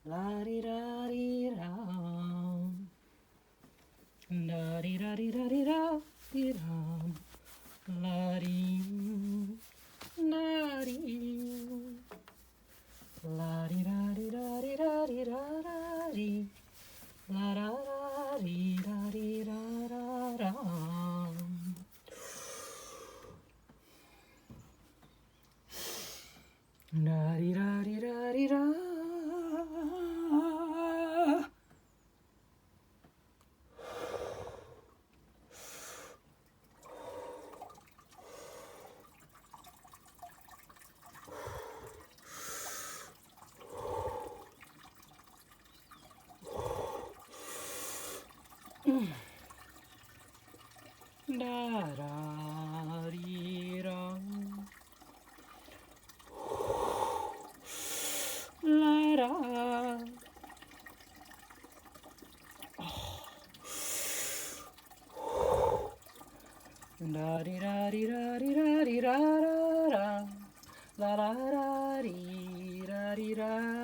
La di da di da. Da di da di da di da di da. La di da di. La di da di da di da di da da di. La da da di da di da da da. Da di da di da di da. Da da di da. La da. Da di da di da di da di da da da. La da da di da di da.